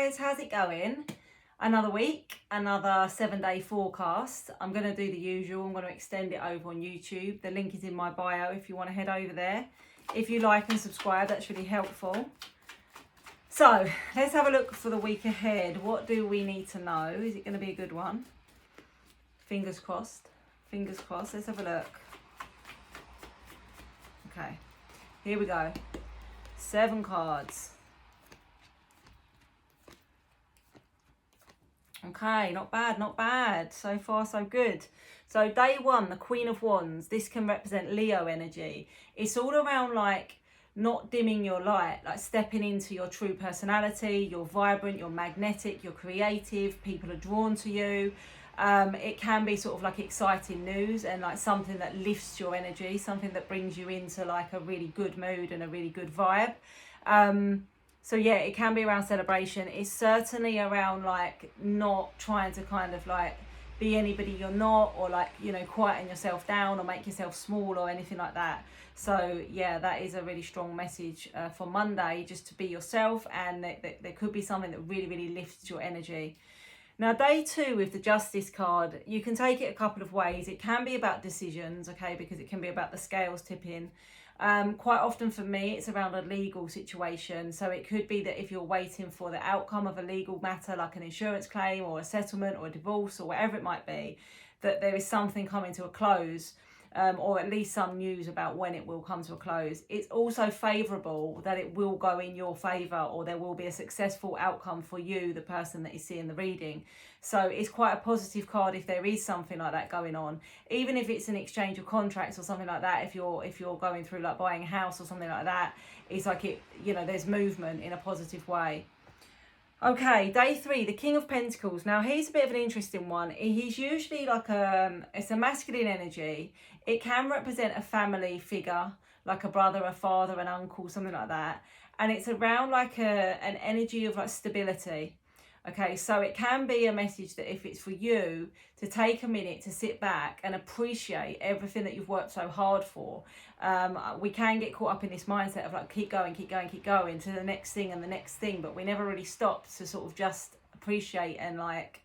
guys, how's it going? Another week, another 7-day forecast. I'm going to do the usual. I'm going to extend it over on YouTube. The link is in my bio if you want to head over there. If you like and subscribe, that's really helpful. So let's have a look for the week ahead. What do we need to know? Is it going to be a good one? Fingers crossed. Fingers crossed. Let's have a look. Okay, here we go. 7 cards. Okay, not bad, not bad. So far, so good. So day 1, the Queen of Wands. This can represent Leo energy. It's all around like not dimming your light, like stepping into your true personality. You're vibrant, you're magnetic, you're creative. People are drawn to you. It can be sort of like exciting news and like something that lifts your energy, something that brings you into like a really good mood and a really good vibe. So yeah, it can be around celebration. It's certainly around like not trying to kind of like be anybody you're not, or like, you know, quieten yourself down or make yourself small or anything like that. So yeah, that is a really strong message for Monday, just to be yourself, and there could be something that really, really lifts your energy. Now, day 2 with the Justice card, you can take it a couple of ways. It can be about decisions, okay, because it can be about the scales tipping. Quite often for me, it's around a legal situation. So it could be that if you're waiting for the outcome of a legal matter, like an insurance claim or a settlement or a divorce or whatever it might be, that there is something coming to a close. Or at least some news about when it will come to a close. It's also favourable that it will go in your favour, or there will be a successful outcome for you, the person that is seeing the reading. So it's quite a positive card if there is something like that going on. Even if it's an exchange of contracts or something like that, if you're going through like buying a house or something like that, it's like it, you know, there's movement in a positive way. Okay, day 3, the King of Pentacles. Now, he's a bit of an interesting one. He's usually like it's a masculine energy. It can represent a family figure, like a brother, a father, an uncle, something like that. And it's around like an energy of like stability. Okay, so it can be a message that if it's for you, to take a minute to sit back and appreciate everything that you've worked so hard for. We can get caught up in this mindset of like keep going to the next thing and the next thing, but we never really stop to sort of just appreciate and like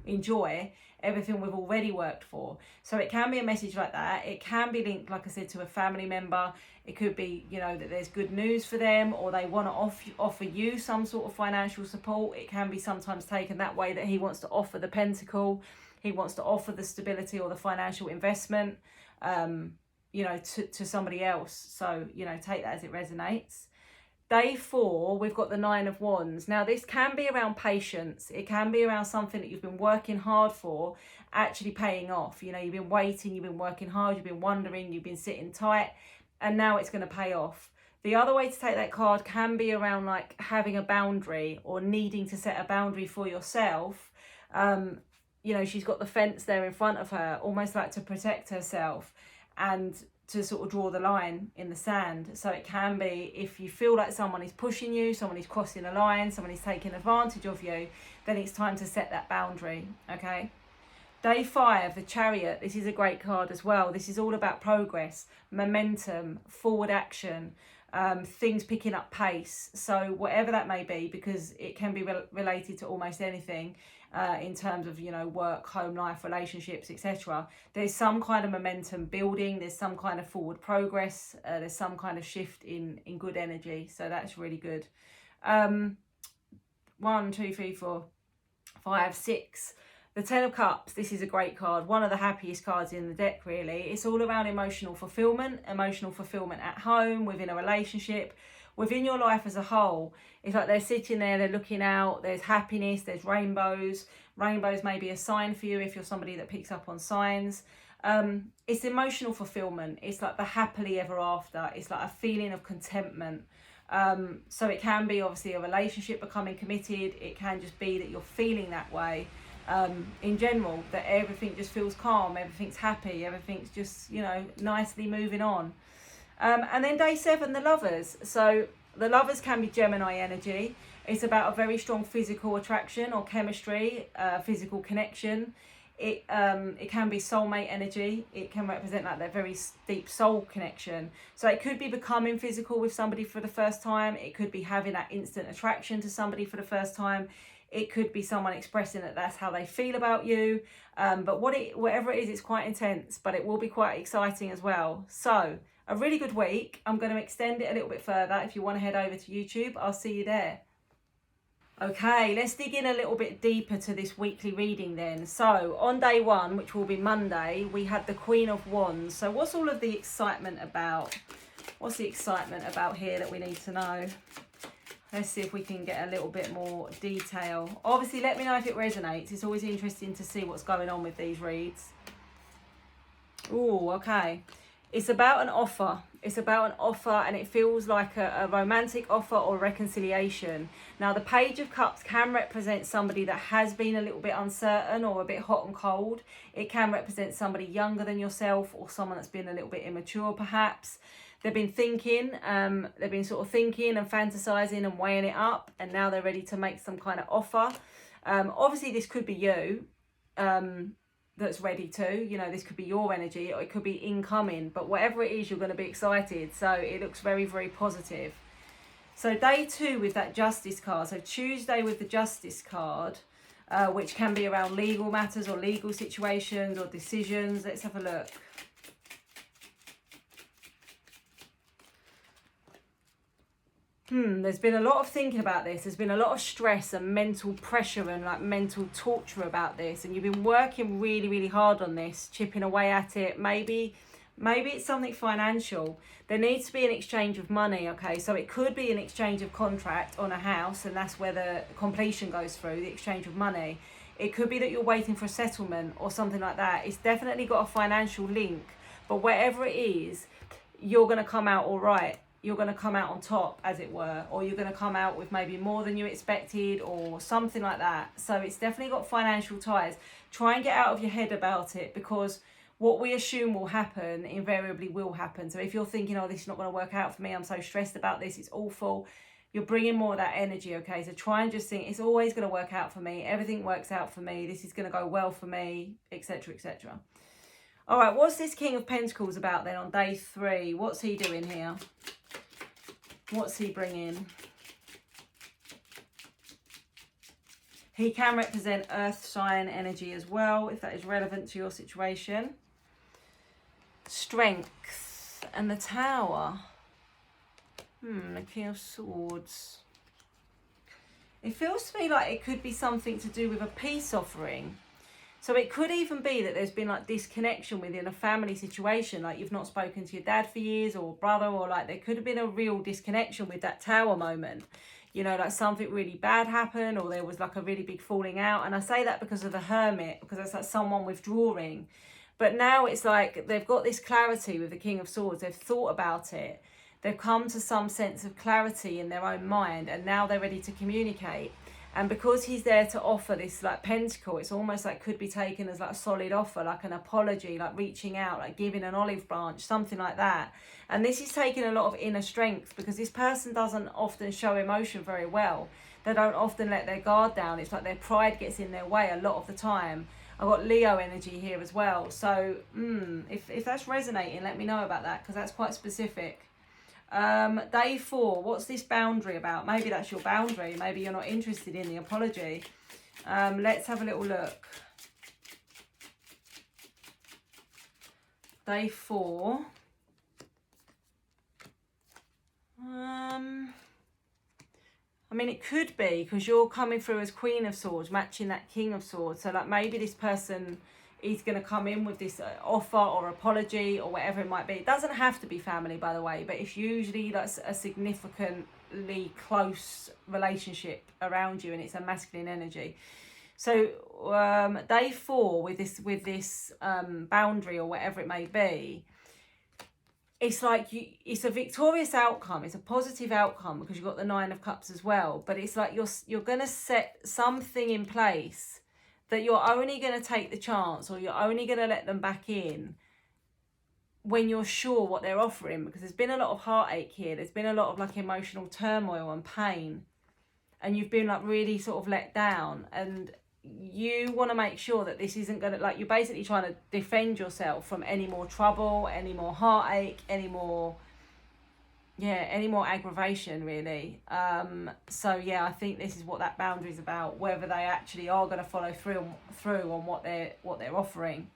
enjoy everything we've already worked for. So it can be a message like that. It can be linked, like I said, to a family member. It could be, you know, that there's good news for them, or they want to offer you some sort of financial support. It can be sometimes taken that way, that he wants to offer the pentacle, he wants to offer the stability or the financial investment, you know, to somebody else. So, you know, take that as it resonates. Day 4, we've got the 9 of Wands. Now, this can be around patience. It can be around something that you've been working hard for actually paying off. You know, you've been waiting, you've been working hard, you've been wondering, you've been sitting tight, and now it's going to pay off. The other way to take that card can be around like having a boundary, or needing to set a boundary for yourself. You know, she's got the fence there in front of her, almost like to protect herself and to sort of draw the line in the sand. So it can be, if you feel like someone is pushing you, someone is crossing a line, someone is taking advantage of you, then it's time to set that boundary, okay? Day 5, the Chariot. This is a great card as well. This is all about progress, momentum, forward action, things picking up pace. So whatever that may be, because it can be related to almost anything in terms of, you know, work, home life, relationships, etc. There's some kind of momentum building. There's some kind of forward progress. There's some kind of shift in good energy. So that's really good. 1, 2, 3, 4, 5, 6. The 10 of Cups, this is a great card. One of the happiest cards in the deck, really. It's all around emotional fulfillment at home, within a relationship, within your life as a whole. It's like they're sitting there, they're looking out, there's happiness, there's rainbows. Rainbows may be a sign for you if you're somebody that picks up on signs. It's emotional fulfillment. It's like the happily ever after. It's like a feeling of contentment. So it can be obviously a relationship becoming committed. It can just be that you're feeling that way. In general, that everything just feels calm, everything's happy, everything's just, you know, nicely moving on. And then day 7, the Lovers. So the Lovers can be Gemini energy. It's about a very strong physical attraction or chemistry, physical connection. it can be soulmate energy. It can represent like that very deep soul connection. So it could be becoming physical with somebody for the first time. It could be having that instant attraction to somebody for the first time. It could be someone expressing that that's how they feel about you. But whatever it is, it's quite intense, but it will be quite exciting as well. So a really good week. I'm going to extend it a little bit further. If you want to head over to YouTube, I'll see you there. Okay, let's dig in a little bit deeper to this weekly reading then. So on day 1, which will be Monday, we had the Queen of Wands. So what's all of the excitement about? What's the excitement about here that we need to know? Let's see if we can get a little bit more detail. Obviously, let me know if it resonates. It's always interesting to see what's going on with these reads. Oh, okay. It's about an offer. It's about an offer, and it feels like a romantic offer or reconciliation. Now, the Page of Cups can represent somebody that has been a little bit uncertain or a bit hot and cold. It can represent somebody younger than yourself or someone that's been a little bit immature, perhaps. They've been thinking, they've been sort of thinking and fantasizing and weighing it up, and now they're ready to make some kind of offer. Obviously, this could be you that's ready to, you know, this could be your energy, or it could be incoming, but whatever it is, you're going to be excited. So it looks very, very positive. So day 2 with that Justice card. So Tuesday with the Justice card, which can be around legal matters or legal situations or decisions. Let's have a look. There's been a lot of thinking about this. There's been a lot of stress and mental pressure and like mental torture about this. And you've been working really, really hard on this, chipping away at it. Maybe it's something financial. There needs to be an exchange of money, okay? So it could be an exchange of contract on a house, and that's where the completion goes through, the exchange of money. It could be that you're waiting for a settlement or something like that. It's definitely got a financial link. But whatever it is, you're going to come out all right. You're going to come out on top, as it were, or you're going to come out with maybe more than you expected or something like that. So it's definitely got financial ties. Try and get out of your head about it, because what we assume will happen invariably will happen. So if you're thinking, oh, this is not going to work out for me, I'm so stressed about this, it's awful, you're bringing more of that energy, okay? So try and just think, it's always going to work out for me. Everything works out for me. This is going to go well for me, etc., etc. All right, what's this King of Pentacles about then on day 3? What's he doing here? What's he bringing? He can represent earth sign energy as well, if that is relevant to your situation. Strength and the Tower. The King of Swords. It feels to me like it could be something to do with a peace offering. So it could even be that there's been like disconnection within a family situation, like you've not spoken to your dad for years or brother, or like there could have been a real disconnection with that Tower moment. You know, like something really bad happened, or there was like a really big falling out. And I say that because of the Hermit, because that's like someone withdrawing. But now it's like they've got this clarity with the King of Swords. They've thought about it. They've come to some sense of clarity in their own mind, and now they're ready to communicate. And because he's there to offer this like pentacle, it's almost like could be taken as like a solid offer, like an apology, like reaching out, like giving an olive branch, something like that. And this is taking a lot of inner strength, because this person doesn't often show emotion very well. They don't often let their guard down. It's like their pride gets in their way a lot of the time. I've got Leo energy here as well. So if that's resonating, let me know about that, because that's quite specific. Day 4, what's this boundary about? Maybe that's your boundary. Maybe you're not interested in the apology. Let's have a little look. Day 4. I mean, it could be because you're coming through as Queen of Swords, matching that King of Swords. So like maybe this person is going to come in with this offer or apology or whatever it might be. It doesn't have to be family, by the way, but it's usually that's a significantly close relationship around you, and it's a masculine energy. So day 4 with this boundary or whatever it may be, it's like it's a victorious outcome. It's a positive outcome because you've got the 9 of Cups as well. But it's like you're going to set something in place that you're only going to take the chance, or you're only going to let them back in when you're sure what they're offering, because there's been a lot of heartache here. There's been a lot of like emotional turmoil and pain, and you've been like really sort of let down. And you want to make sure that this isn't going to, like, you're basically trying to defend yourself from any more trouble, any more heartache, any more aggravation, really. So yeah, I think this is what that boundary is about, whether they actually are going to follow through on what they're offering.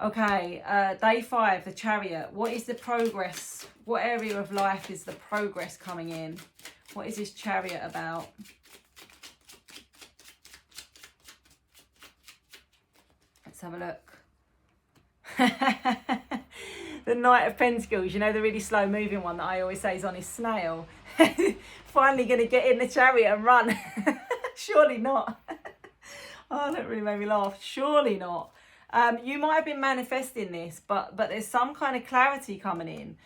Okay, day 5, the Chariot. What is the progress? What area of life is the progress coming in? What is this Chariot about? Let's have a look. The Knight of Pentacles, you know, the really slow moving one that I always say is on his snail. Finally going to get in the Chariot and run. Surely not. Oh, that really made me laugh. Surely not. You might have been manifesting this, but there's some kind of clarity coming in.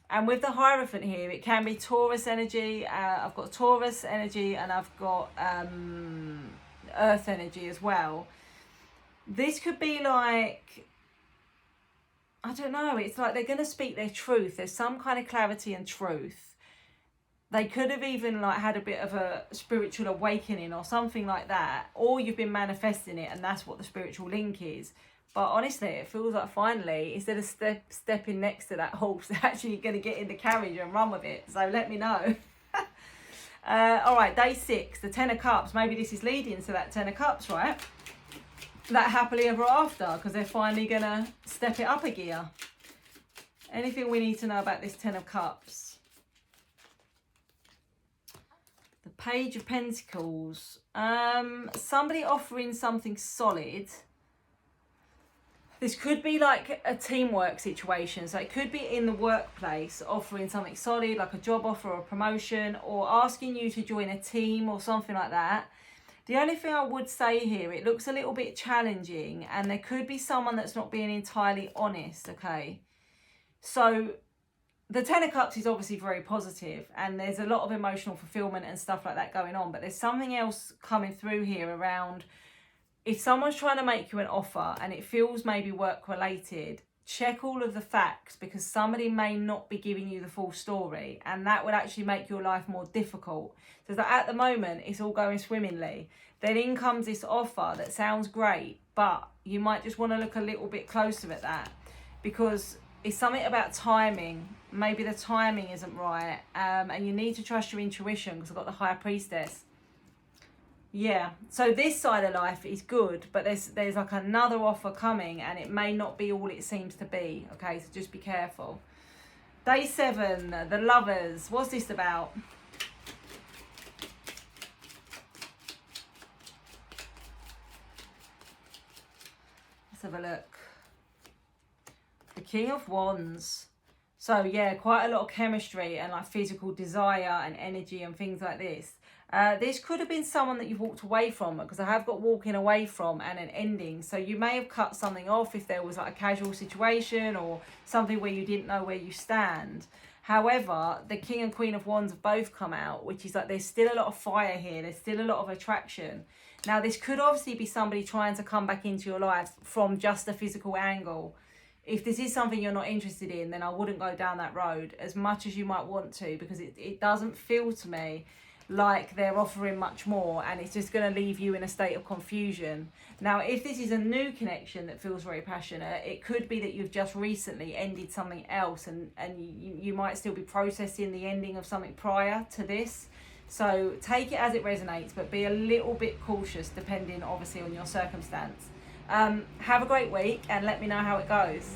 And with the Hierophant here, it can be Taurus energy. I've got Taurus energy and I've got Earth energy as well. This could be like, I don't know, it's like they're going to speak their truth. There's some kind of clarity and truth. They could have even like had a bit of a spiritual awakening or something like that. Or you've been manifesting it and that's what the spiritual link is. But honestly, it feels like finally, instead of stepping next to that horse, they're actually going to get in the carriage and run with it. So let me know. All right, day 6, the 10 of Cups. Maybe this is leading to that 10 of Cups, right? That happily ever after, because they're finally going to step it up a gear. Anything we need to know about this 10 of Cups? The Page of Pentacles. Somebody offering something solid. This could be like a teamwork situation. So it could be in the workplace, offering something solid, like a job offer or a promotion, or asking you to join a team or something like that. The only thing I would say here, it looks a little bit challenging and there could be someone that's not being entirely honest, okay? So the 10 of Cups is obviously very positive and there's a lot of emotional fulfillment and stuff like that going on, but there's something else coming through here around if someone's trying to make you an offer and it feels maybe work related, check all of the facts because somebody may not be giving you the full story and that would actually make your life more difficult. So that at the moment it's all going swimmingly. Then in comes this offer that sounds great, but you might just want to look a little bit closer at that because it's something about timing. Maybe the timing isn't right and you need to trust your intuition because I've got the High Priestess. Yeah, so this side of life is good, but there's like another offer coming and it may not be all it seems to be, okay, so just be careful. Day 7, the Lovers. What's this about? Let's have a look. The King of Wands. So yeah, quite a lot of chemistry and like physical desire and energy and things like this. This could have been someone that you've walked away from because I have got walking away from and an ending. So you may have cut something off if there was like a casual situation or something where you didn't know where you stand. However, the King and Queen of Wands have both come out, which is like there's still a lot of fire here. There's still a lot of attraction. Now, this could obviously be somebody trying to come back into your life from just a physical angle. If this is something you're not interested in, then I wouldn't go down that road as much as you might want to because it doesn't feel to me like they're offering much more and it's just going to leave you in a state of confusion. Now, if this is a new connection that feels very passionate, it could be that you've just recently ended something else and you might still be processing the ending of something prior to this. So take it as it resonates, but be a little bit cautious depending obviously on your circumstance. Have a great week and let me know how it goes.